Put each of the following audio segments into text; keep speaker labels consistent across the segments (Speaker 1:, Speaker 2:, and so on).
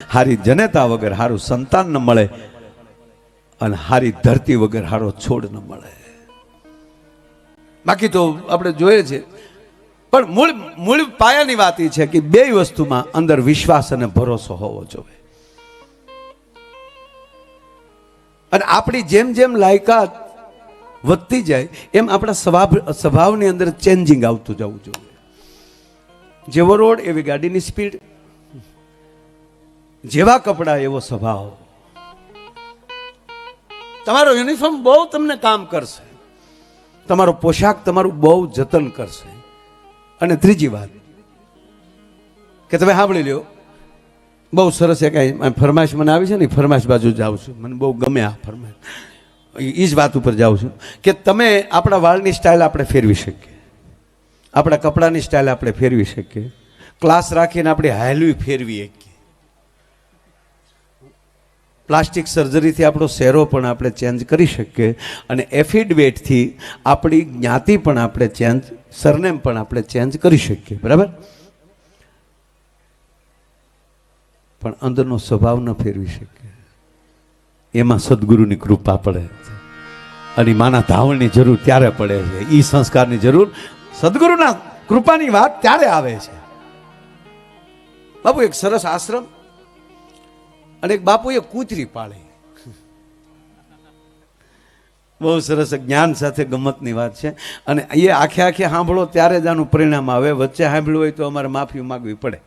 Speaker 1: હારી જનેતા વગર હારું સંતાન ન મળે અને હારી ધરતી વગર હારો છોડ ન મળે. બાકી તો આપણે જોઈએ છે, પણ મૂળ પાયાની વાત એ છે કે બે વસ્તુમાં અંદર વિશ્વાસ અને ભરોસો હોવો જોઈએ. અને આપણી જેમ જેમ લાયકાત વધતી જાય એમ આપણા સ્વભાવની અંદર ચેન્જિંગ આવતું જવું જોઈએ. જેવો રોડ એવી ગાડીની સ્પીડ, જેવા કપડા એવો સ્વભાવ. તમારો યુનિફોર્મ બહુ તમને કામ કરશે, તમારો પોશાક તમારું બહુ જતન કરશે. અને ત્રીજી વાત કે તમે સાંભળી લ્યો, બહુ સરસ એક ફરમાઈશ મને આવી છે ને, ફરમાઈશ બાજુ જાઉં છું, મને બહુ ગમે આ ફરમાઈશ. એ જ વાત ઉપર જાઉં છું કે તમે આપણા વાળની સ્ટાઇલ આપણે ફેરવી શકીએ, આપણા કપડાની સ્ટાઇલ આપણે ફેરવી શકીએ, ક્લાસ રાખીને આપણે હાલવી ફેરવી શકીએ. પ્લાસ્ટિક સર્જરીથી આપણો ચહેરો પણ આપણે ચેન્જ કરી શકીએ, અને એફિડવેટથી આપણી જ્ઞાતિ પણ આપણે ચેન્જ, સરનેમ પણ આપણે ચેન્જ કરી શકીએ, બરાબર. પણ અંદરનો સ્વભાવ ન ફેરવી શકીએ. એમાં સદગુરુની કૃપા પડે અને માના ધાવણની જરૂર ત્યારે પડે છે, ઈ સંસ્કારની જરૂર સદગુરુના કૃપાની વાત ત્યારે આવે છે. બાપુ એક સરસ આશ્રમ અને એક બાપુએ કૂતરી પાળી. બહુ સરસ જ્ઞાન સાથે ગમતની વાત છે. અને એ આખે આખે સાંભળો ત્યારે જ આનું પરિણામ આવે. વચ્ચે સાંભળ્યું હોય તો અમારે માફી માગવી પડે.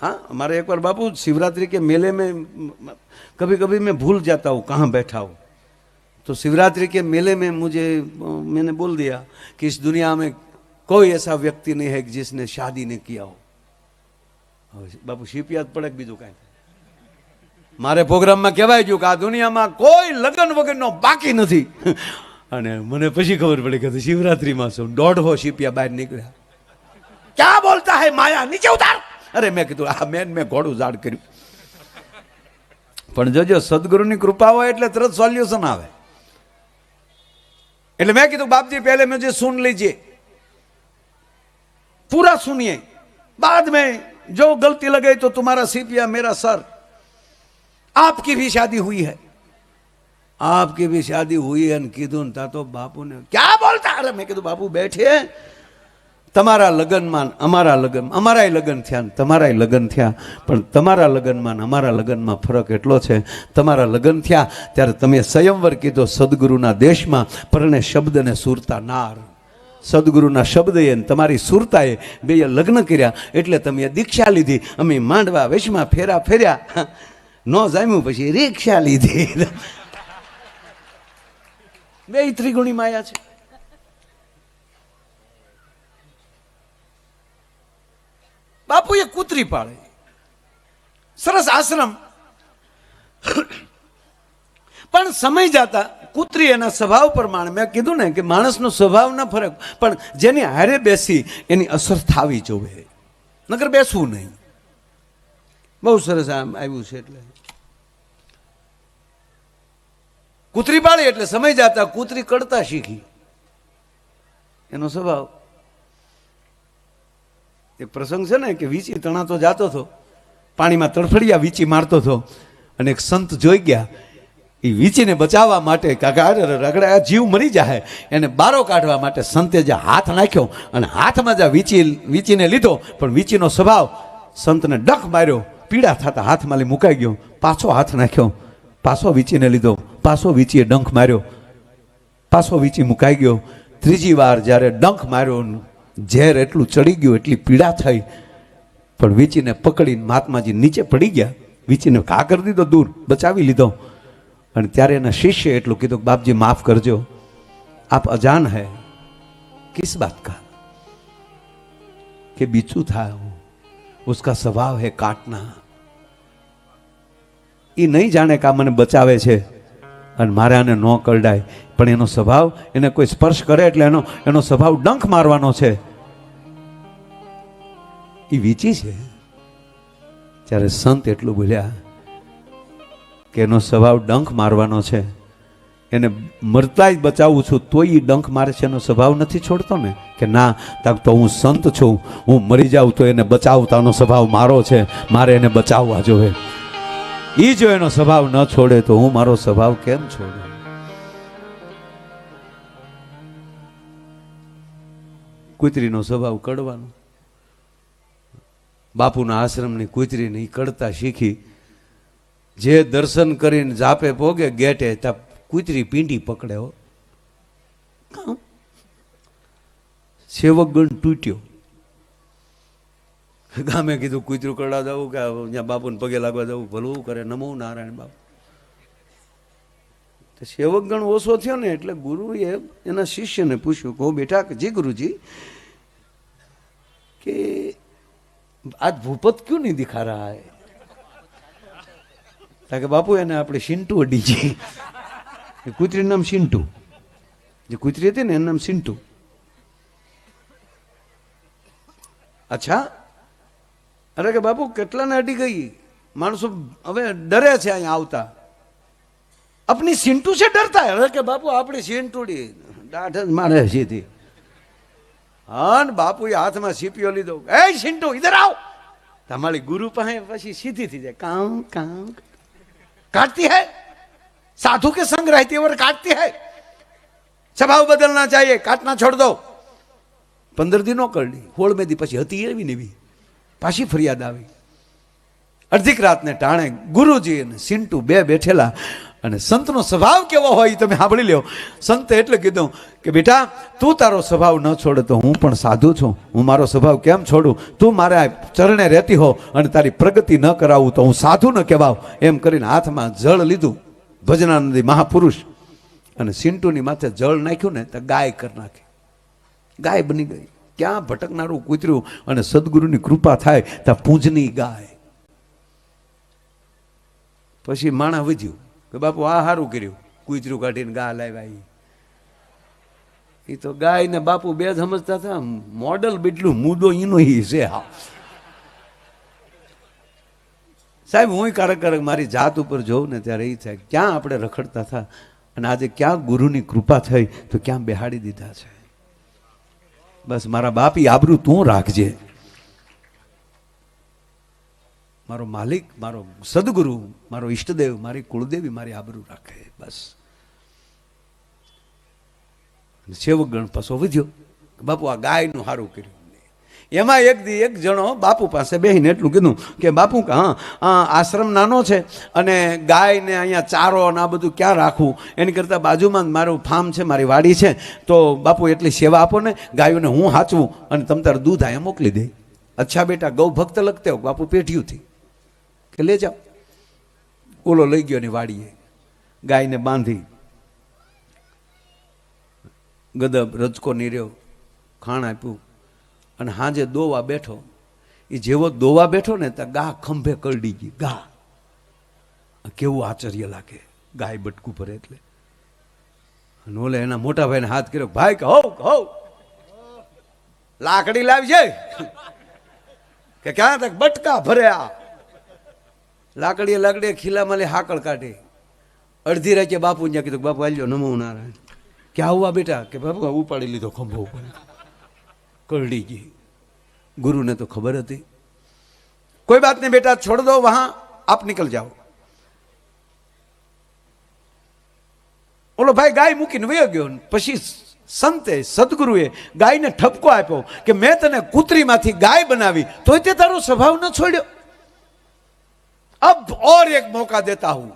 Speaker 1: हाँ, हमारे एक बार बापू शिवरात्रि के मेले में कभी कभी मैं भूल जाता हूँ कहाँ बैठा हूँ. तो शिवरात्रि के मेले में मैंने बोल दिया कि इस दुनिया में कोई ऐसा व्यक्ति नहीं है जिसने शादी नहीं किया हो. बापू शिप याद पड़े बीजू कहीं मारे प्रोग्राम में कहेवाय गयुं कि आ दुनिया में कोई लग्न वगैरनो बाकी नहीं. અને મને પછી ખબર પડી કે શિવરાત્રિમાં છું, 1.5 શિપિયા બહાર નીકળ્યા. क्या बोलता है माया, नीचे उतार. अरे मैं कीधुं आ મેં ઘોડું ઝાડ કર્યું. પણ જોજો સદગુરુની કૃપા હોય એટલે તરત સોલ્યુશન આવે. એટલે મેં કીધું बाप जी पहले मुझे सुन लीजिए, पूरा सुनिए, बाद में जो गलती लगे तो तुम्हारा सीपिया मेरा सर. आपकी भी शादी हुई है, आपकी भी शादी हुई है. कीधुं ता तो बापू ने क्या बोलता. अरे मैं कीधुं बापू बैठे, તમારા લગ્નમાં અમારા લગ્ન, અમારાય લગ્ન થયા ને તમારાય લગ્ન થયા, પણ તમારા લગ્નમાં ને અમારા લગ્નમાં ફરક એટલો છે, તમારા લગ્ન થયા ત્યારે તમે સ્વયંવર કીધો સદગુરુના દેશમાં, પરણે શબ્દને સુરતા નાર. સદગુરુના શબ્દએ તમારી સુરતાએ બેય લગ્ન કર્યા એટલે તમે દીક્ષા લીધી. અમે માંડવા વેશમાં ફેરા ફેર્યા, ન જામ્યું પછી રીક્ષા લીધી. બે ત્રિગુણી માયા છે. બાપુએ કૂતરી પાળે, સરસ આશ્રમ. પણ સમય જતા કૂતરી એના સ્વભાવ પ્રમાણે, મેં કીધું ને કે માણસનો સ્વભાવ ન ફરક, પણ જેની હારે બેસી એની અસર થાવી જોવે, નકર બેસવું નહીં. બહુ સરસ આમ આવ્યું છે. એટલે કૂતરી પાળી એટલે સમય જતા કૂતરી કડતા શીખી, એનો સ્વભાવ. એક પ્રસંગ છે ને કે વીંચી તણાતો જાતો હતો, પાણીમાં તડફડિયા વીંચી મારતો હતો, અને એક સંત જોઈ ગયા. એ વીંચીને બચાવવા માટે રગડા જીવ મરી જાય એને બારો કાઢવા માટે સંતે જે હાથ નાખ્યો અને હાથમાં જ વીંચીને લીધો, પણ વીંચીનો સ્વભાવ, સંતને ડખ માર્યો, પીડા થતા હાથમાં લઈ મુકાઈ ગયો. પાછો હાથ નાખ્યો, પાછો વીંચીને લીધો, પાછો વીંચીએ ડંખ માર્યો, પાછો વીંચી મુકાઈ ગયો. ત્રીજી વાર જ્યારે ડંખ માર્યો, ઝેર એટલું ચડી ગયું, એટલી પીડા થઈ, પણ વીંચીને પકડીને મહાત્માજી નીચે પડી ગયા. વીંચીને ઘા કરી દીધો, દૂર બચાવી લીધો. અને ત્યારે એના શિષ્ય એટલું કીધું, બાપજી માફ કરજો, આપ અજાન હૈ किस बात का, कि बिच्छू था उसका स्वभाव है काटना. એ નહીં જાણે કે આ મને બચાવે છે અને મારે આને ન કરડાય, પણ એનો સ્વભાવ, એને કોઈ સ્પર્શ કરે એટલે એનો સ્વભાવ ડંખ મારવાનો છે. એ વીંચી છે. ત્યારે સંત એટલું બોલ્યા કે એનો સ્વભાવ ડંખ મારવાનો છે, એને મરતા જ બચાવું છું તોય એ ડંખ મારે છે એનો સ્વભાવ નથી છોડતો ને કે ના તો હું સંત છું, હું મરી જાઉં તો એને બચાવતાનો સ્વભાવ મારો છે, મારે એને બચાવવા જોવે. એ જો એનો સ્વભાવ ન છોડે તો હું મારો સ્વભાવ કેમ છોડું? કૂતરીનો સ્વભાવ કડવાનો. બાપુના આશ્રમની કૂતરીને ઈ કડતા શીખી. જે દર્શન કરીને જાપે પોગે ગેટે ત્યાં કૂતરી પીંડી પકડે હો. સેવક ગણ તૂટ્યો. ગામે કીધું કૂતરું કરડા જવું કે ત્યાં બાપુને પગે લાગવા જવું, ભલું કરે, નમો નારાયણ બાપુ. સેવક ગણ ઓછો થયો ને એટલે ગુરુએ એના શિષ્યને પૂછ્યું કહો બેટા કે જી ગુરુજી કે આજ ભૂપત ક્यों नहीं दिखा रहा है? ताकि बापू એને આપણે સિન્ટુ અડી છે. કૂતરીનું નામ સિન્ટુ, જે કૂતરી હતી ને એનું નામ સિન્ટુ. અચ્છા, અરે કે બાપુ કેટલાને અડી ગઈ? માણસો હવે ડરે છે અહીંયા આવતા. अपनी सिंटू से डरता है? अरे के बापू આપણી સિંટુડી દાઢ જ મારે સીધી. હા ને બાપુ એ હાથમાં સીપીઓ લીધો. એ સિંટુ ઇધર આવ. તમારી ગુરુ પાસે પછી સીધી થઈ જાય. કામ કામ काटती है, साधु के संग रहती है और काटती है. स्वभाव बदलना चाहिए, काटना छोड़ दो. 15 દિનો કરડી 16 દી પછી હતી એવી નેવી પાછી ફરિયાદ આવી. અડધીક રાતને ટાણે ગુરુજી અને સિન્ટુ બે બેઠેલા અને સંતનો સ્વભાવ કેવો હોય તમે સાંભળી લ્યો. સંતે એટલે કીધું કે બેટા તું તારો સ્વભાવ ન છોડે તો હું પણ સાધુ છું, હું મારો સ્વભાવ કેમ છોડું? તું મારા ચરણે રહેતી હો અને તારી પ્રગતિ ન કરાવું તો હું સાધુ ન કહેવાવ. એમ કરીને હાથમાં જળ લીધું, ભજનાનંદી મહાપુરુષ, અને સિન્ટુની માથે જળ નાખ્યું ને તો ગાય કરી નાખી. ગાય બની ગઈ. ક્યાં ભટકનારું કૂતર્યું અને સદગુરુની કૃપા થાય ત્યાં પૂંજની ગાય. પછી માણા વધ્યું કે બાપુ આ સારું કર્યું, કૂતરું કાઢીને ગા લાવ્યા. એ તો ગાય ને બાપુ બે જ સમજતા હતા. મોડલ બેટલું મુદ્દો એનો છે. હા સાહેબ, હું ક્યારેક મારી જાત ઉપર જોઉં ને ત્યારે એ થાય ક્યાં આપણે રખડતા હતા અને આજે ક્યાં ગુરુની કૃપા થઈ તો ક્યાં બેહાડી દીધા છે. બસ મારા બાપી આબરૂ તું રાખજે. મારો માલિક, મારો સદગુરુ, મારો ઈષ્ટદેવ, મારી કુળદેવી મારી આબરૂ રાખે. બસ સેવક ગણ પાછો વધ્યો. બાપુ આ ગાયનું સારું કર્યું. એમાં એક જણો બાપુ પાસે બેસીને એટલું કીધું કે બાપુ હા આશ્રમ નાનો છે અને ગાયને અહીંયા ચારો અને આ બધું ક્યાં રાખવું, એની કરતાં બાજુમાં મારું ફાર્મ છે, મારી વાડી છે, તો બાપુ એટલી સેવા આપો ને, ગાયોને હું હાચવું અને તમ તારે દૂધ અહીંયા મોકલી દે. અચ્છા બેટા ગૌ ભક્ત લગતે હો. બાપુ પેઢીયુંથી કે લે જાઓ. ઓલો લઈ ગયો ને વાડીએ ગાયને બાંધી, ગદબ રજકો નીર્યો, ખાણ આપ્યું અને હાજે દોવા બેઠો. એ જેવો દોવા બેઠો ને ત્યાં ગા ખંભે કરડી ગઈ. ગા કેવું આશ્ચર્ય લાગે ગાય બટકું ભરે એટલે. અને ઓલે એના મોટા ભાઈને હાથ કર્યો, ભાઈ કહો લાકડી લાવી છે કે ક્યાં તક બટકા ભર્યા. લાકડીએ ખીલામાં લઈ હાકળ કાઢી. અડધી રાતે બાપુ ત્યાં કીધું બાપુ આલ્યો નમો નારાયણ. ક્યાં હુઆ બેટા? કે બાપુ ઉપાડી લીધો ખંભો ઉપર, કરડી ગઈ. गुरु ने तो खबर थी. कोई बात नहीं बेटा, छोड़ दो, वहां आप निकल जाओ. ओलो भाई गाय मूकीने वयो गयो. પછી સંતે સદગુરુએ ગાયને ઠપકો આપ્યો કે મેં તને કૂતરીમાંથી ગાય બનાવી તોય તે તારો સ્વભાવ ન છોડ્યો. अब और एक मौका देता हूं,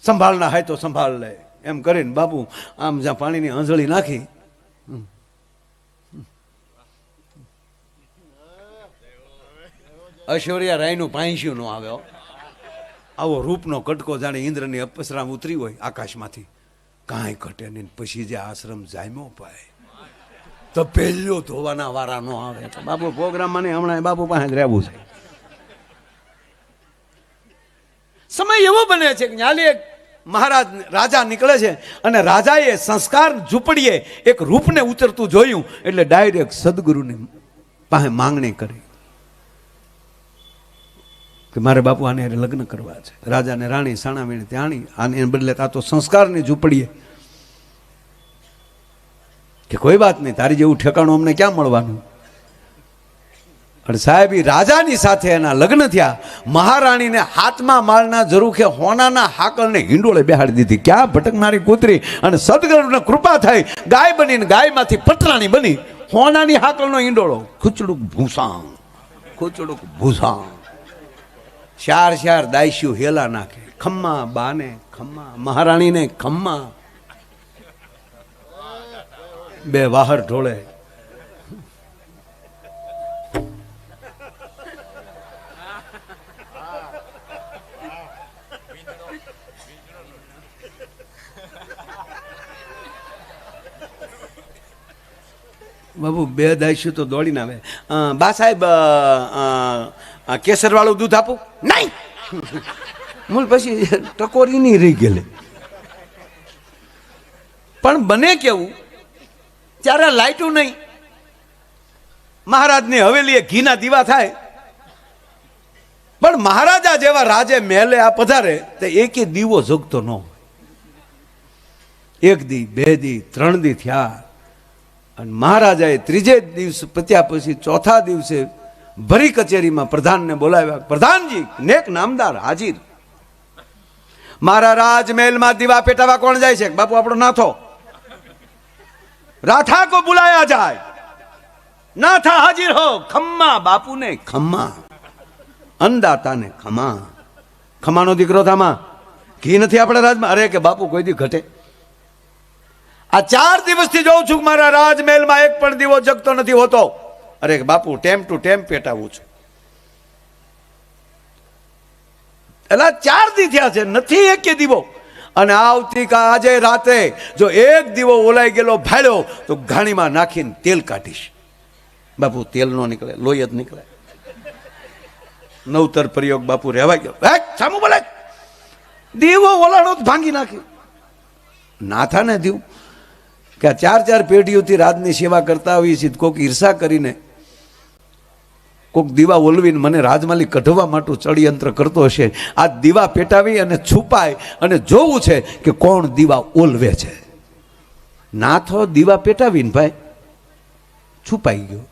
Speaker 1: संभालना है तो संभाल ले. એમ કરીને બાપુ આમ જ્યાં પાણીની આંજળી નાખી, ઐશ્વર્યા રાયનું પાંસ્યું નો આવ્યો. આવો રૂપનો કટકો જાણે ઇન્દ્રની અપસરામ ઉતરી હોય આકાશમાંથી, કાંઈ ઘટે નહીં. પછી જે આશ્રમ જામ્યો પાય તો પહેલો ધોવાના વારા નો આવે. બાપુ પ્રોગ્રામમાં નહીં, હમણાં બાપુ પાસે જ રહેવું છે. સમય એવો બને છે કે ન્યાલી એક મહારાજ રાજા નીકળે છે અને રાજાએ સંસ્કાર ઝૂંપડીએ એક રૂપને ઉતરતું જોયું એટલે ડાયરેક્ટ સદગુરુની પાસે માંગણી કરી. કે મારે બાપુ આને હારે લગ્ન કરવા છે. રાજાને રાણી સાણાવીને ત્યાણી આને બદલે આ તો સંસ્કારની ઝૂંપડીએ કે કોઈ વાત નહીં, તારી જેવું ઠેકાણું અમને ક્યાં મળવાનું. અને સાહેબ એ રાજાની સાથે એના લગ્ન થયા. મહારાણીને હાથમાં માળના ઝરૂખે હોનાના હાકલને હિંડોળે બેહાડી દીધી. ક્યાં ભટકનારી કૂતરી, અને સદગુરુને કૃપા થઈ ગાય બનીને ગાયમાંથી પટરાણી બની. હોનાની હાકલનો હિંડોળો, ખૂચડુક ભૂસાંગ, ખૂચડુક ભૂસાંગ. ચાર ચાર દાયસ્યું હેલા નાખે. ખમ્મા બાને ખમ્મા, મહારાણીને ખમ્મા, બે વાહર ઢોળે. બાબુ બે દાયશું તો દોડીને આવે. બા સાહેબ કેસર વાળું દૂધ આપું? નહીં. મૂળ પછી ટકોરી નહીં રહી ગયેલી. પણ બને કેવું, ત્યારે લાઈટું નહીં. મહારાજની હવેલીએ ઘીના દીવા થાય, પણ મહારાજા જેવા રાજે મહેલે આ પધારે તો એકે દીવો જગતો ન હોય. એક દી, બે દી, 3 દી થયા, અને મહારાજાએ ત્રીજે દિવસ પત્યા પછી ચોથા દિવસે ભરી કચેરીમાં પ્રધાનને બોલાવ્યા. પ્રધાનજી, નેક નામદાર હાજર. મારા રાજમહેલમાં દીવા પેટાવા કોણ જાય છે? બાપુ આપણો નાથો. राठा को बुलाया जाए. नाथा हाजिर हो. खम्मा बापू ने खम्मा, अन्नदाता ने खमा. खमानो दीकरो थामा घी નથી આપણા રાજમાં. અરે કે બાપુ કોઈ દી ઘટે? આ 4 દિવસથી જોઉં છું મારા રાજમહેલમાં એક પણ દીવો જગતો નથી હોતો. અરે કે બાપુ ટેમ ટુ ટેમ પેટાવું છું. એલા 4 દી થયા છે, નથી એક કે દીવો. અને આજે રાતે જો એક દીવો ઓલાઈ ગયેલો ભાડ્યો તો ઘાણીમાં નાખીને તેલ કાઢીશ. બાપુ તેલ નો નીકળે, લોહી જ નીકળે. નવતર પ્રયોગ બાપુ રહેવાય ગયો. સામું બોલે દીવો ઓલાણો ભાંગી નાખ્યો. નાથા ને થયું કે 4 પેઢીઓથી રાજની સેવા કરતા હોઈએ છીએ, કોઈક ઈર્ષા કરીને કોઈક દીવા ઓલવીને મને રાજમાલી કઢવા માટે ચડયંત્ર કરતો હશે. આ દીવા પેટાવી અને છુપાય અને જોવું છે કે કોણ દીવા ઓલવે છે. નાથો દીવા પેટાવીને ભાઈ છુપાઈ ગયો.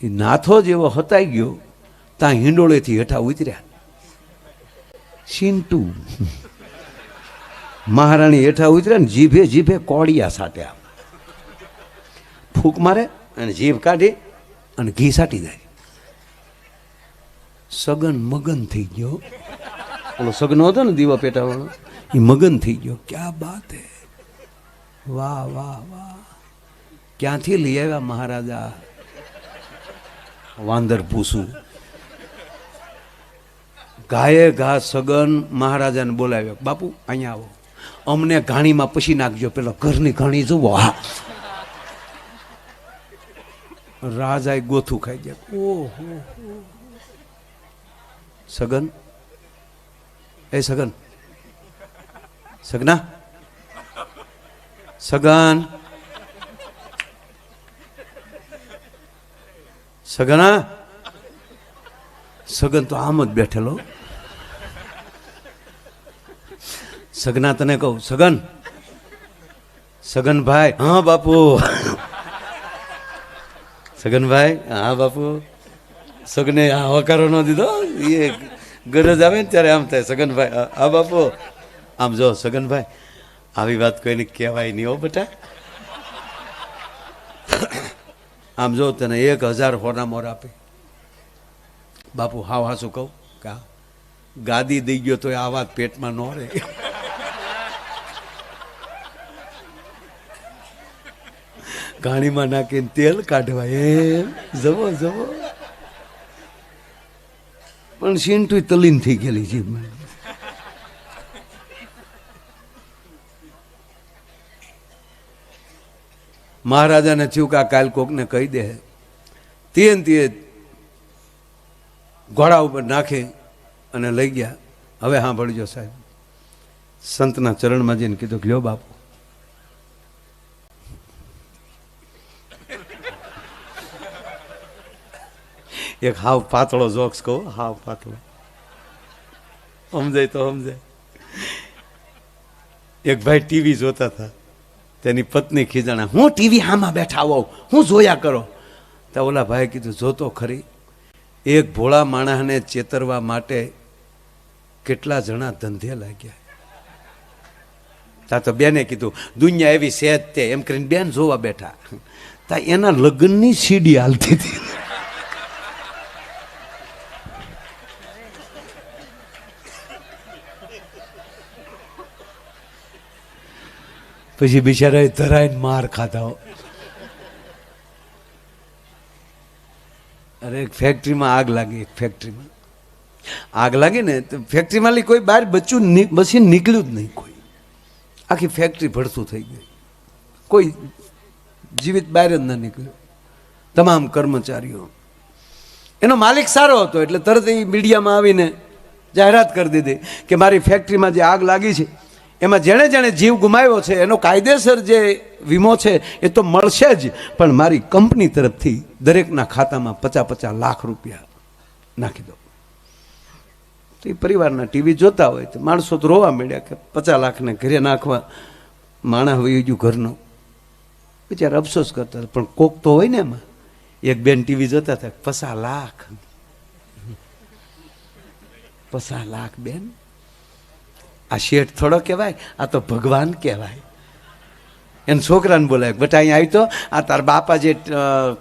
Speaker 1: એ નાથો જેવો હતાઈ ગયો ત્યાં હિંડોળેથી હેઠા ઉતર્યા. સિંટુ મહારાણી હેઠા ઉતર્યા ને જીભે જીભે કોળિયા સાટ્યા. ફૂંક મારે અને જીભ કાઢી અને ઘી સાટી જાય. સગન મગન થઈ ગયો. ઓલો સગનો હતો ને દીવા પેટાવાળો, એ મગન થઈ ગયો. ક્યાં બાત હે, વાહ વાહ વાહ. ક્યાંથી લઈ આવ્યા મહારાજા વાંદર ભૂસું? ગાયે ઘા સગન મહારાજાને બોલાવ્યો. બાપુ અહીંયા આવો, અમને ઘાણીમાં પછી નાખજો. પેલો ઘરની ઘાણી જુઓ. હા, રાજા ગોથું ખાઈ ગયા. ઓહો સગન, એ સગન, સગના, સગન, સગના. સગન તો આમ જ બેઠેલો. સગના તને કહું, સગન, સગનભાઈ. હા બાપુ. સગનભાઈ. હા બાપુ. સગને આ હકારો ન દીધો. એ ગરજ આવે ને ત્યારે આમ થાય. સગનભાઈ. હા બાપુ. આમ જો સગનભાઈ, આવી વાત કોઈને કહેવાય નહીં હો બેટા. આમ જો તને 1000 હોના મોર આપે. બાપુ હાવ હાસું કહું કે ગાદી દઈ ગયો તો આ વાત પેટમાં ન રહે. ઘાણીમાં નાખીને તેલ કાઢવા એમ જવો જવો. પણ સિંટુ તલીન થઈ ગયેલી છે. મહારાજાને થયું કે આ કાલ કોકને કહી દે. તે ઘોડા ઉપર નાખી અને લઈ ગયા. હવે સાંભળજો સાહેબ, સંતના ચરણમાં જઈને કીધું કે લ્યો બાપુ, એક હાવ પાતળો જોક્સ કહો, હાવ પાતળો, સમજાય તો સમજાય. એક ભાઈ ટીવી જોતા હતા, તેની પત્ની ખીજાણા, હું ટીવી હામાં બેઠા હોઉં, હું જોયા કરો. તો ઓલા ભાઈ કીધું, જોતો ખરી, એક ભોળા માણસને ચેતરવા માટે કેટલા જણા ધંધે લાગ્યા. તા તો બેને કીધું, દુનિયા એવી સહેજ તે, એમ કરીને બેન જોવા બેઠા. તા એના લગ્નની સીડી હાલતી હતી. પછી બિચારા ધરાઈને માર ખાતા. અરે એક ફેક્ટરીમાં આગ લાગી, એક ફેક્ટરીમાં આગ લાગી ને તો ફેક્ટરીમાં કોઈ બહાર બચ્યું મશીન નીકળ્યું જ નહીં, કોઈ આખી ફેક્ટરી ભડસું થઈ ગઈ, કોઈ જીવિત બહાર જ ન નીકળ્યું, તમામ કર્મચારીઓ. એનો માલિક સારો હતો એટલે તરત એ મીડિયામાં આવીને જાહેરાત કરી દીધી કે મારી ફેક્ટરીમાં જે આગ લાગી છે એમાં જેણે જેણે જીવ ગુમાવ્યો છે એનો કાયદેસર જે વીમો છે એ તો મળશે જ, પણ મારી કંપની તરફથી દરેકના ખાતામાં 50-50 લાખ રૂપિયા નાખી દો. તો એ પરિવારના ટીવી જોતા હોય તો માણસો તો રોવા માંડ્યા કે 50 લાખને ઘરે નાખવા, માણસ વહી ગયું ઘરનો, બિચારા અફસોસ કરતા હતા. પણ કોક તો હોય ને એમાં, એક બેન ટીવી જોતા હતા, 50 લાખ 50 લાખ બેન, આ શેઠ થોડો કહેવાય, આ તો ભગવાન કહેવાય. એને છોકરાને બોલાય, બેટા અહીંયા આવી તો, આ તાર બાપા જે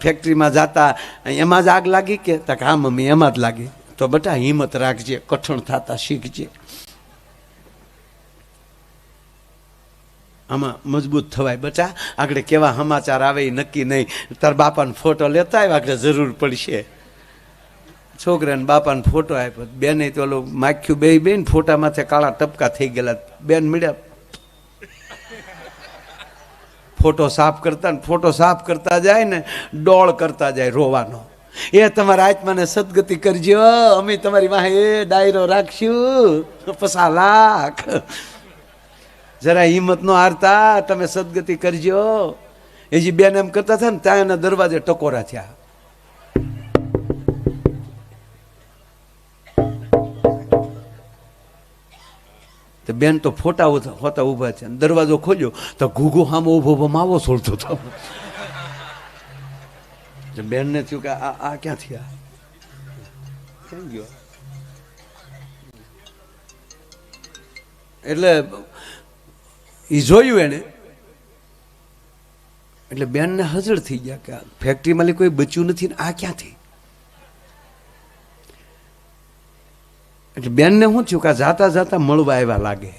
Speaker 1: ફેક્ટરીમાં જતા એમાં જ આગ લાગી કે? હા મમ્મી એમાં જ લાગી. તો બેટા હિંમત રાખજે, કઠણ થતા શીખજે, આમાં મજબૂત થવાય. બેટા આગળ કેવા સમાચાર આવે એ નક્કી નહીં, તાર બાપાનો ફોટો લેતા આવ્યા, આગળ જરૂર પડશે. છોકરાને બાપાને ફોટો આપ્યો, બેને તો ઓલું માખ્યું બે બેન ફોટામાંથી કાળા ટપકા થઈ ગયેલા. બેન મળ્યા, ફોટો સાફ કરતા ને ફોટો સાફ કરતા જાય ને ડોળ કરતા જાય રોવાનો. એ તમારા આત્માને સદગતિ કરજો, અમે તમારી વાહે એ ડાયરો રાખશું, 50 લાખ. જરા હિંમત નો હારતા, તમે સદગતિ કરજો. એ જે બેન એમ કરતા હતા ને ત્યાં એના દરવાજે ટકોરા થયા. તો બેન તો ફોટા હોતા ઊભા છે, દરવાજો ખોલ્યો તો ઘૂઘો સામે ઊભો માવો છોડતો હતો. બેનને થયું કે આ ક્યાં થયા, ક્યાં ગયો? એટલે એ જોયું એને, એટલે બેનને હજળ થઈ ગયા કે ફેક્ટરીમાં કોઈ બચ્યું નથી ને આ ક્યાંથી. એટલે બેનને શું થયું કે જાતા જાતા મળવા આવ્યા લાગે,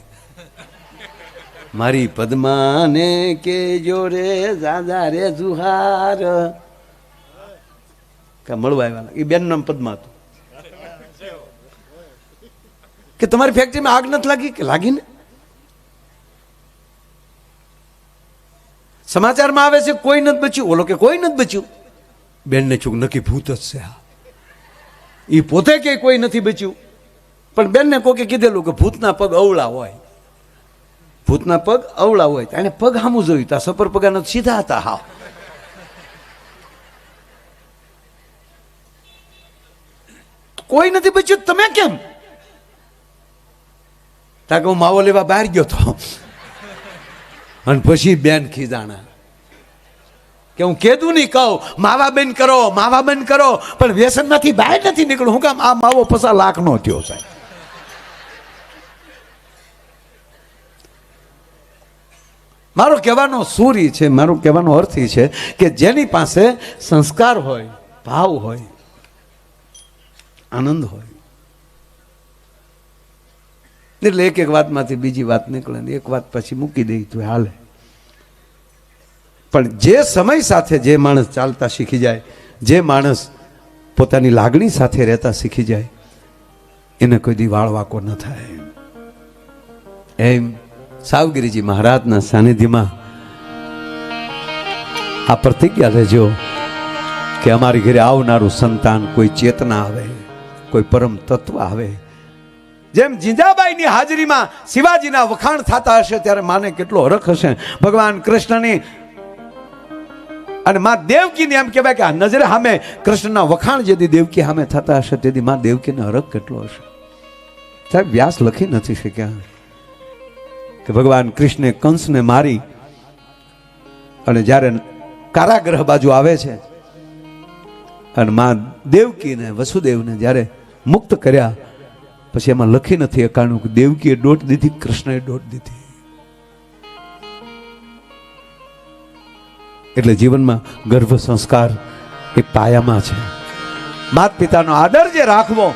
Speaker 1: મારી પદ્માને કે જોરે જાજા રે જુહાર, કે મળવા આવ્યા લાગે. એ બેન નામ પદ્મા હતું. કે તમારી ફેક્ટરીમાં આગ નથી લાગી? કે લાગી ને. સમાચારમાં આવે છે કોઈ નથી બચ્યું, ઓલો કે કોઈ નથી બચ્યું. બેનને છું નક્કી ભૂત જ છે. એ પોતે કે કોઈ નથી બચ્યું, પણ બેનને કોકે કીધેલું કે ભૂતના પગ અવળા હોય, ભૂતના પગ અવળા હોય. એને પગ સામું જોયું, તા સપર પગાના સીધા હતા. હા, કોઈ નથી બચ્યું, તમે કેમ? તા કે હું માવો લેવા બહાર ગયો તો. અને પછી બેન ખીજાણા કે હું કેદું નહીં કહું માવા બંધ કરો, માવા બંધ કરો, પણ વ્યસનમાંથી બહાર નથી નીકળું. હું કામ? આ માવો 50 લાખ નો થયો સાહેબ. મારો કહેવાનો સૂર છે, મારો કહેવાનો અર્થ એ છે કે જેની પાસે સંસ્કાર હોય, ભાવ હોય, આનંદ હોય, એટલે એક એક વાતમાંથી બીજી વાત નીકળે ને એક વાત પછી મૂકી દઈ તો હાલે. પણ જે સમય સાથે જે માણસ ચાલતા શીખી જાય, જે માણસ પોતાની લાગણી સાથે રહેતા શીખી જાય, એને કોઈ દી વાળવાકો ન થાય. એમ સાવગીરીજી મહારાજના સાનિધ્યમાં આ પ્રતિજ્ઞા લેજો કે અમારી ઘરે આવનારું સંતાન કોઈ ચેતના આવે, કોઈ પરમ તત્વ આવે. જેમ જીંજાબાઈની હાજરીમાં શિવાજીના વખાણ થતા હશે ત્યારે માને કેટલો હરખ હશે. ભગવાન કૃષ્ણની અને માં દેવકીને એમ કહેવાય કે આ નજરે સામે કૃષ્ણના વખાણ જેથી દેવકી સામે થતા હશે તેથી માં દેવકીને હરખ કેટલો હશે. સાહેબ વ્યાસ લખી નથી શક્યા કે ભગવાન કૃષ્ણે કંસને મારી અને જ્યારે કારાગૃહ બાજુ આવે છે અને માં દેવકીને વસુદેવને જ્યારે મુક્ત કર્યા પછી એમાં લખી નથી એકાણું કે દેવકીએ દોટ દીધી, કૃષ્ણએ દોટ દીધી. એટલે જીવનમાં ગર્ભ સંસ્કાર એ પાયામાં છે. માતા પિતાનો આદર જે રાખવો,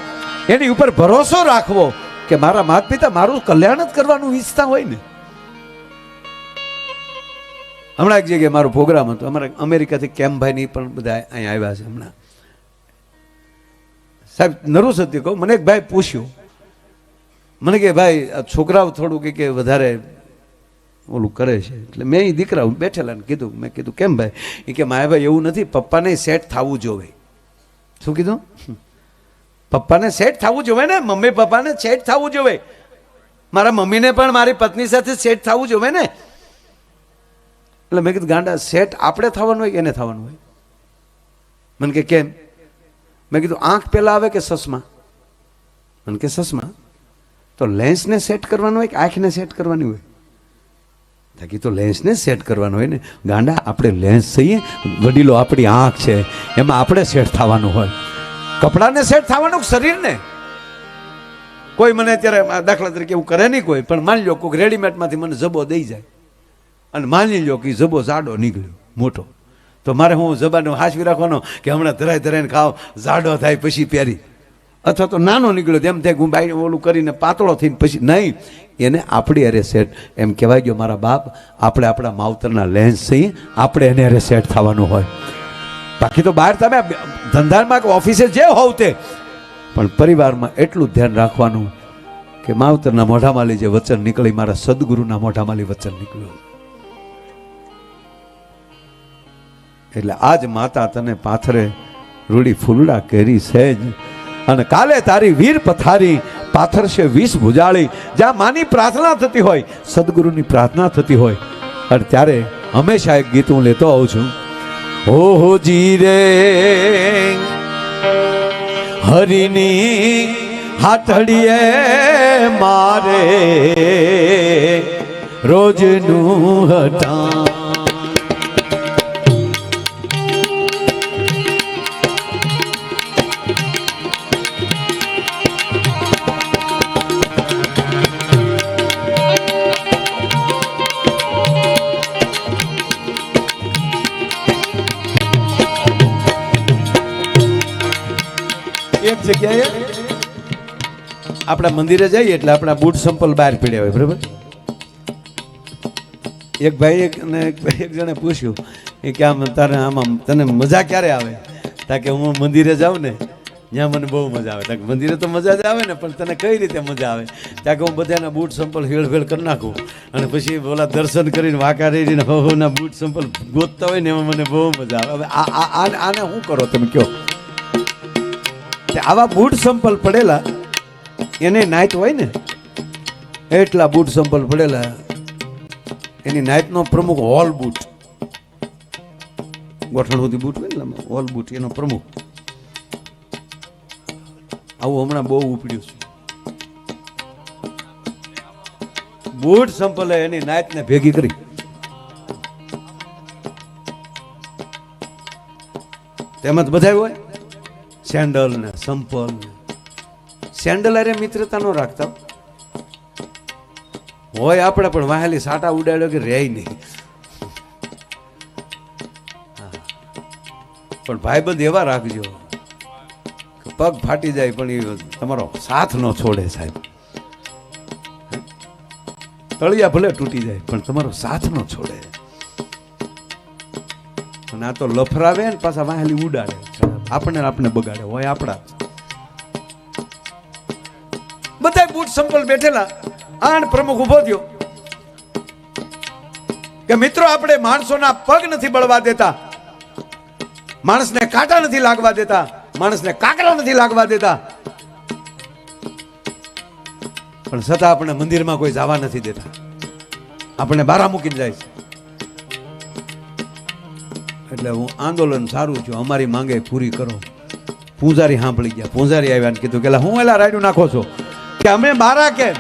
Speaker 1: એની ઉપર ભરોસો રાખવો કે મારા માતા પિતા મારું કલ્યાણ જ કરવાનું ઈચ્છતા હોય ને. હમણાં એક જગ્યાએ મારો પ્રોગ્રામ હતો, અમારા અમેરિકાથી કેમભાઈની પણ બધા અહીંયા આવ્યા છે હમણાં. સાહેબ નરું સત્ય કહું, મને એક ભાઈ પૂછ્યું, મને કે ભાઈ આ છોકરાઓ થોડું કે વધારે ઓલું કરે છે. એટલે મેં એ દીકરા બેઠેલા ને કીધું, મેં કીધું કેમ ભાઈ? એ કે માયા ભાઈ એવું નથી, પપ્પાને સેટ થવું જોવે. શું કીધું? પપ્પાને સેટ થવું જોવે ને, મમ્મી પપ્પાને સેટ થવું જોવે. મારા મમ્મીને પણ મારી પત્ની સાથે સેટ થવું જોવે ને. એટલે મેં કીધું ગાંડા સેટ આપણે થવાનું હોય કે એને થવાનું હોય? મને કે કેમ? મેં કીધું આંખ પહેલા આવે કે સસમા? મને કે સસમા. તો લેન્સને સેટ કરવાનું હોય કે આંખને સેટ કરવાની હોય? તાકી તો લેન્સને સેટ કરવાનું હોય ને ગાંડા. આપણે લેન્સ થઈએ, વડીલો આપણી આંખ છે એમાં આપણે સેટ થવાનું હોય. કપડાને સેટ થવાનું શરીરને. કોઈ મને અત્યારે દાખલા તરીકે એવું કરે નહીં કોઈ, પણ માની લો કોઈ રેડીમેડમાંથી મને જબો દઈ જાય અને માની લો કે જબો જાડો નીકળ્યો મોટો, તો મારે હું જબાને હાચવી રાખવાનો કે હમણાં ધરાય ધરાઈને ખાવ, જાડો થાય પછી પહેરી, અથવા તો નાનો નીકળ્યો તેમ થાય હું બાઈ ઓલું કરીને પાતળો થઈને પછી નહીં. એને આપણી અરે સેટ એમ કહેવાય ગયો મારા બાપ, આપણે આપણા માવતરના લેન્સ છીએ, આપણે એને અરે સેટ થવાનું હોય. બાકી તો બહાર તમે ધંધામાં કે ઓફિસે જે હોવ તે, પણ પરિવારમાં એટલું ધ્યાન રાખવાનું કે માવતરના મોઢામાંથી જે વચન નીકળી, મારા સદગુરુના મોઢામાંથી વચન નીકળ્યું. એટલે આજ માતા તને પાથરે રૂડી ફૂલડા કેરી સહેજ, અને કાલે તારી વીર પથારી પાથરશે 20 ભુજાળી. જ્યાં માની પ્રાર્થના થતી હોય, સદગુરુની પ્રાર્થના થતી હોય, અને ત્યારે હંમેશા એક ગીત હું લેતો આવું છું. ઓહો જી રે હરિની હાથડીએ મારે રોજનું હટા. એક જગ્યાએ આપણા મંદિરે જઈએ એટલે આપણા બૂટ સંપલ બહાર પીડ્યા હોય, બરાબર? એક ભાઈ એક જણે પૂછ્યું કે આમ તારે આમાં તને મજા ક્યારે આવે? તાકે હું મંદિરે જાઉં ને ત્યાં મને બહુ મજા આવે. તાકે મંદિરે તો મજા જ આવે ને, પણ તને કઈ રીતે મજા આવે? તાકે હું બધાના બૂટ સંપલ હેળફેળ કરી નાખું અને પછી બોલા દર્શન કરીને વાંકા રહીને ના બૂટ સંપલ ગોતતા હોય ને એમાં મને બહુ મજા આવે. હવે આને શું કરો તમે કયો? આવા બૂટ સંપલ પડેલા એને નાઈટ હોય ને, એટલા બૂટ સંપલ પડેલા એની નાઈટનો પ્રમુખ હોલ બૂટ, ગોઠણ સુધી બૂટ હોય ને હોલ બૂટ એનો પ્રમુખ. આવું હમણાં બહુ ઉપડ્યું છે. બૂટ સંપલે એની નાઈટને ભેગી કરી. તેમાં બધા હોય સેન્ડલ ને સંપલ ને. સેન્ડલ અરે મિત્રતા નો રાખતા હોય આપણે, પણ વાહેલી સાટા ઉડાડ્યો કે રે નહીં. પણ ભાઈબંધ એવા રાખજો કે પગ ફાટી જાય પણ એ તમારો સાથ ન છોડે સાહેબ. તળિયા ભલે તૂટી જાય પણ તમારો સાથ ન છોડે. અને આ તો લફરાવે ને પાછા વાહેલી ઉડાડે, આપણે બગાડે હોય આપણા. બધા બૂટ સંપલ બેઠેલા, આણ પ્રમુખ ઉભો થયો કે મિત્રો આપણે માણસોના પગ નથી બળવા દેતા, માણસને કાંટા નથી લાગવા દેતા, માણસને કાકરા નથી લાગવા દેતા, પણ છતાં આપણે મંદિરમાં કોઈ જવા નથી દેતા, આપણે બારા મૂકીને જાય છે. એટલે હું આંદોલન સારું છું, અમારી માંગે પૂરી કરો. પૂજારી સાંભળી ગયા. પૂજારી આવ્યા ને કીધું કે હું એલા રાયડું નાખો છો કે અમે મારા કેમ,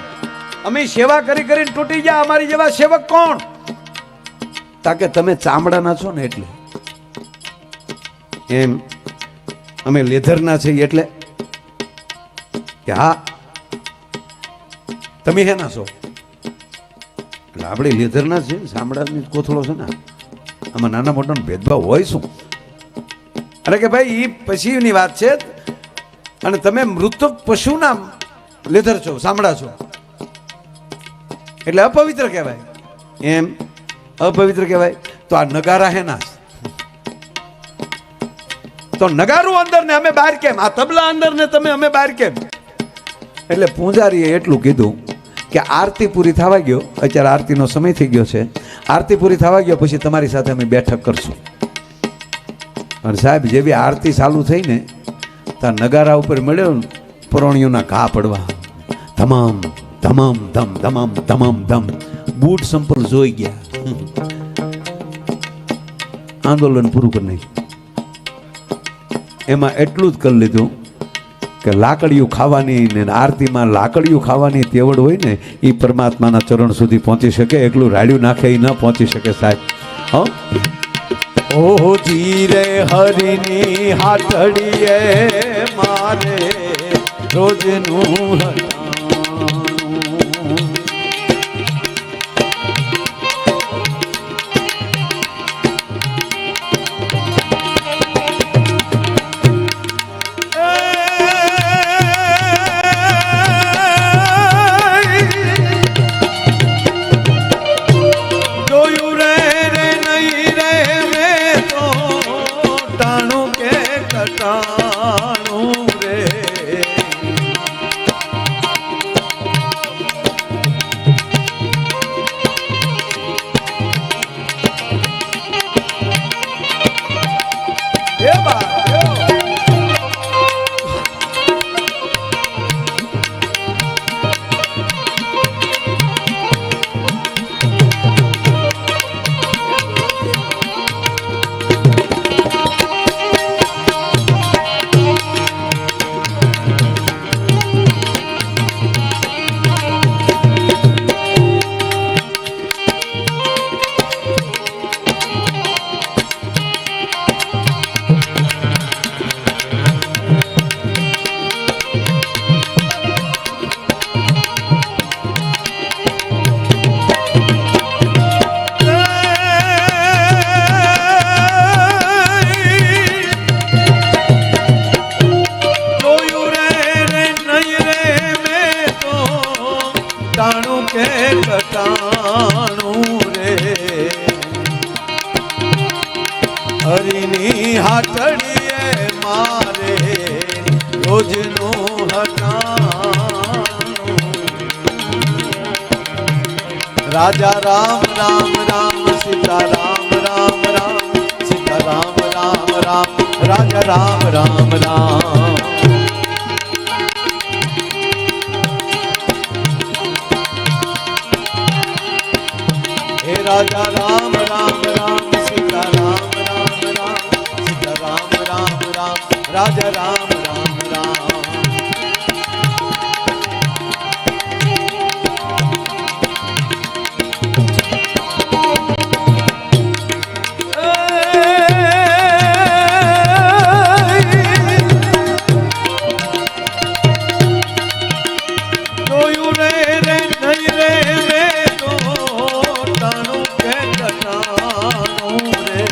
Speaker 1: અમે સેવા કરી કરીને તૂટી ગયા, અમારી જેવા સેવક કોણ? તાકે તમે ચામડાના છો ને એટલે એમ, અમે લેધરના છીએ એટલે કે હા તમે હેના છો એટલે આપણે લેધરના છે, ચામડાની કોથળો છે ને, આમાં નાના મોટાનો ભેદભાવ હોય શું? અરે કે ભાઈ એ પછીની વાત છે, અને તમે મૃતક પશુના લેધર છો, ચામડા છો એટલે અપવિત્ર કહેવાય. એમ અપવિત્ર કહેવાય તો આ નગારા હેના, તો નગારું અંદર ને અમે બહાર કેમ? આ તબલા અંદર ને તમે અમે બહાર કેમ? એટલે પૂજારીએ એટલું કીધું કે આરતી પૂરી થવા ગયો, અત્યારે આરતીનો સમય થઈ ગયો છે, આરતી પૂરી થવા ગયો પછી તમારી સાથે અમે બેઠક કરશું. અને સાહેબ જેવી આરતી ચાલુ થઈ ને ત્યાં નગારા ઉપર મળ્યો પરોણીઓના ઘા પડવા, તમામ તમામ ધમ તમામ તમામ ધમ, બૂટ સંપલ જોઈ ગયા. આંદોલન પૂરું કરી નાખ્યું. એમાં એટલું જ કરી લીધું કે લાકડીયું ખાવાની ને આરતીમાં લાકડીયું ખાવાની તેવડ હોય ને એ પરમાત્માના ચરણ સુધી પહોંચી શકે, એકલું રાડ્યું નાખે એ ન પહોંચી શકે સાહેબ. ઓહો ધીરે હરિની હાથડીએ મારે રોજનું હરિની હાથડીએ મારે રોજનું હટાણું. રાજા રામ રામ રામ સીતા રામ રામ રામ સીતા રામ રામ રામ રાજા રામ રામ રામ. હે રાજા રામ રામ રામ સીતા રામ રાજા રામ રામ રામ. જોયું રે રે નહીં રે મેં તો તાણું કે કટાણું રે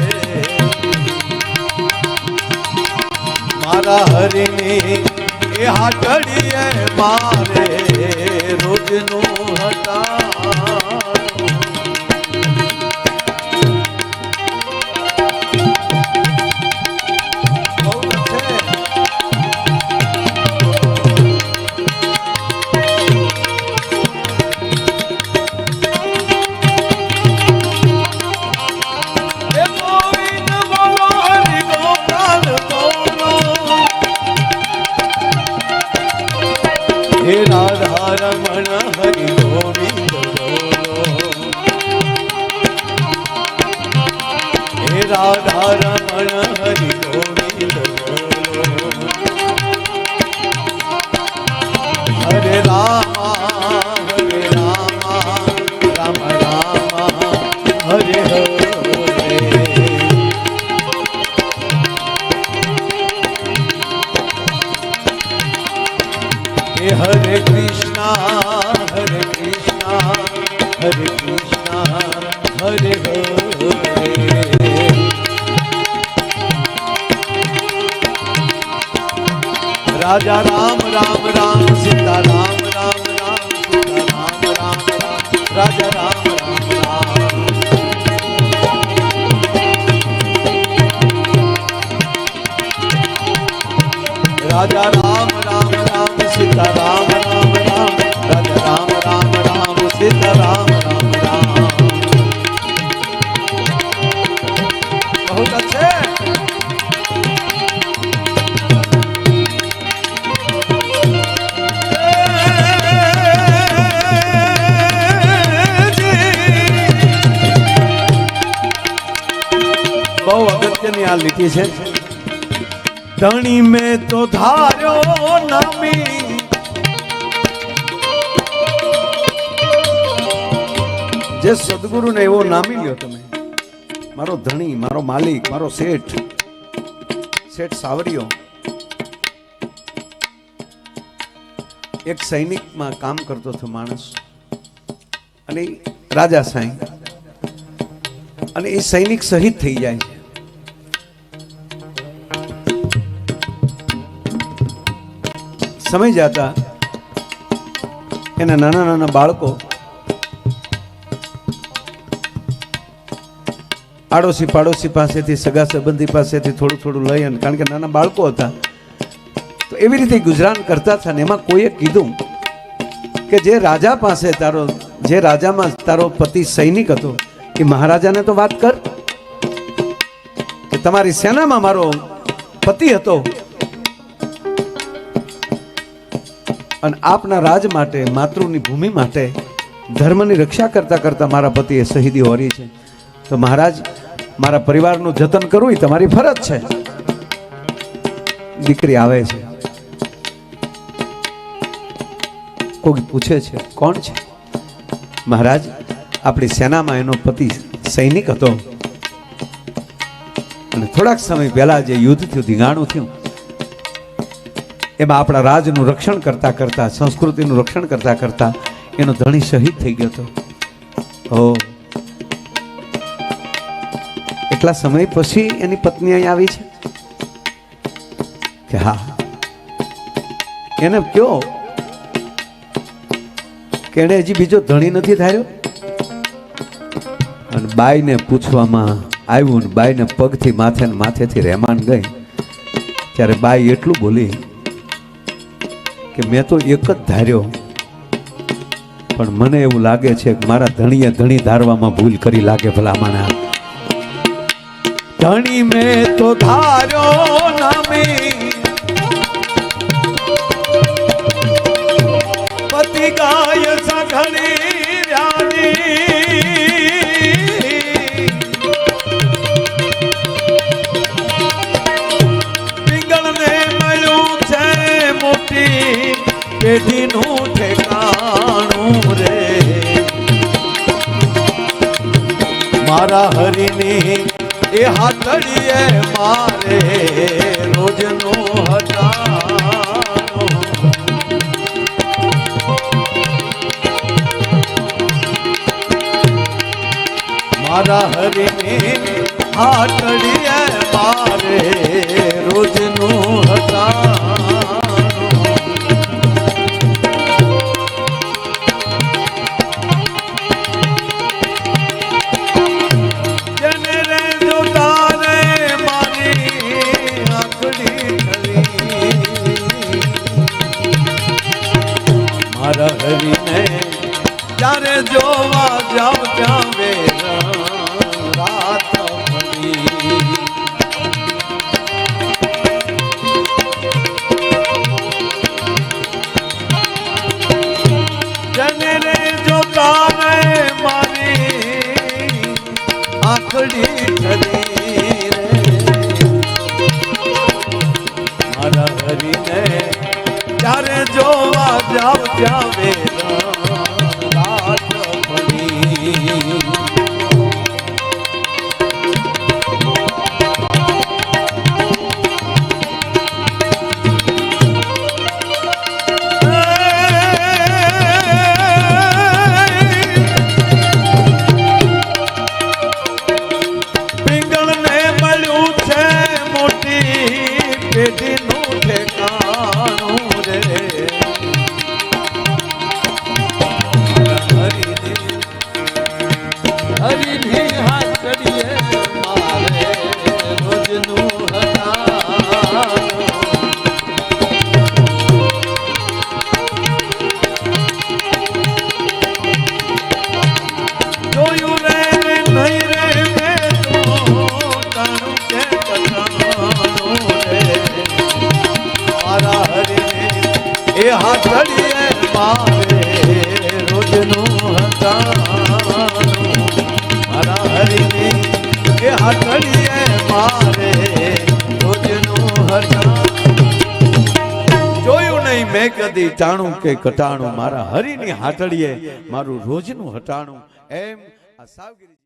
Speaker 1: મારા હરિની એ હાથડીએ મારે રોજનું હટાણું. હે રાધા રમણ હરિ ગોવિંદ બોલો, હે રાધા રમણ હરે રામા હરે રામા રામ રામા હરે હરે હરે કૃષ્ણ હરે કૃષ્ણ હરે કૃષ્ણ હરે હરે રાજા રામ રામ રામ સીતા રામ રામ રામ સીતા રામ રામ રામ રાજા રામ રામ રામ રાજા રામ રામ રામ સીતા રામ રામ રામ રાજા રામ રામ રામ સીતા રામ રામ રામ बहुत अच्छे બહુ અગત્યની આ લીટી છે ધણી મેં તો ધાર્યો નામી જે સદગુરુને એવો નામી લ્યો તમે મારો ધણી મારો માલિક મારો શેઠ સાવરિયો એક સૈનિકમાં કામ કરતો હતો માણસ અને રાજા સાંઈ અને એ સૈનિક શહીદ થઈ જાય છે સમય જતા એના નાના નાના બાળકો આડોશી પાડોશી પાસેથી સગા સંબંધી પાસેથી થોડું થોડું લઈ અને કારણ કે નાના બાળકો હતા તો એવી રીતે ગુજરાન કરતા હતા ને એમાં કોઈએ કીધું કે જે રાજા પાસે જે રાજામાં તારો પતિ સૈનિક હતો એ મહારાજાને તો વાત કર કે તમારી સેનામાં મારો પતિ હતો અને આપના રાજ માટે માતૃની ભૂમિ માટે ધર્મની રક્ષા કરતા કરતા મારા પતિએ શહીદી હોરી છે તો મહારાજ મારા પરિવારનું જતન કરવું એ તમારી ફરજ છે દીકરી આવે છે કોઈ પૂછે છે કોણ છે મહારાજ આપણી સેનામાં એનો પતિ સૈનિક હતો અને થોડાક સમય પહેલા જે યુદ્ધ થયું ધીંગાણું થયું એમાં આપણા રાજનું રક્ષણ કરતા કરતા સંસ્કૃતિનું રક્ષણ કરતા કરતા એનો ધણી શહીદ થઈ ગયો હતો એટલા સમય પછી એની પત્ની અહીં આવી છે કે હા એને કયો કે એને હજી બીજો ધણી નથી ધાર્યો અને બાઈને પૂછવામાં આવ્યું ને બાઈને પગથી માથે ને માથેથી રહેમાન ગઈ ત્યારે બાઈ એટલું બોલી કે મેં તો એક જ ધાર્યો પણ મને એવું લાગે છે કે મારા ધણીએ ધણી ધારવામાં ભૂલ કરી લાગે ભલા મને ધણી મેં તો ધાર્યો નામી પતિ ગાય સઘળી પેઢીનું ઠેકાણું રે મારા હરિની એ હાથડીએ મારે રોજનો હટાણો મારા હરિની હાથડીએ મારે રોજનું હટાણો હરીને ત્યારે જોવા જાવ ત્યાં રાત પડી જને રે જોતા રે મારી આંખડી ઠરી રે મારા હરીને ત્યારે જોવા આવત્યા વેરણ રાત પડી પેઢીનું ઠેકાણું રે હરીની હાથડીએ મારે રોજનું જોયું રે નહીં રે મેં તો તારું કે એ હાથડીએ મારે રોજનું હતાનું મારા હરીને એ હાથડીએ મારે રોજનું હતાનું જોયું નહીં મેં કદી ટાણું કે કટાણું મારા હરીની હાથડીએ મારું રોજનું હટાણું એમ આ સાવગીરી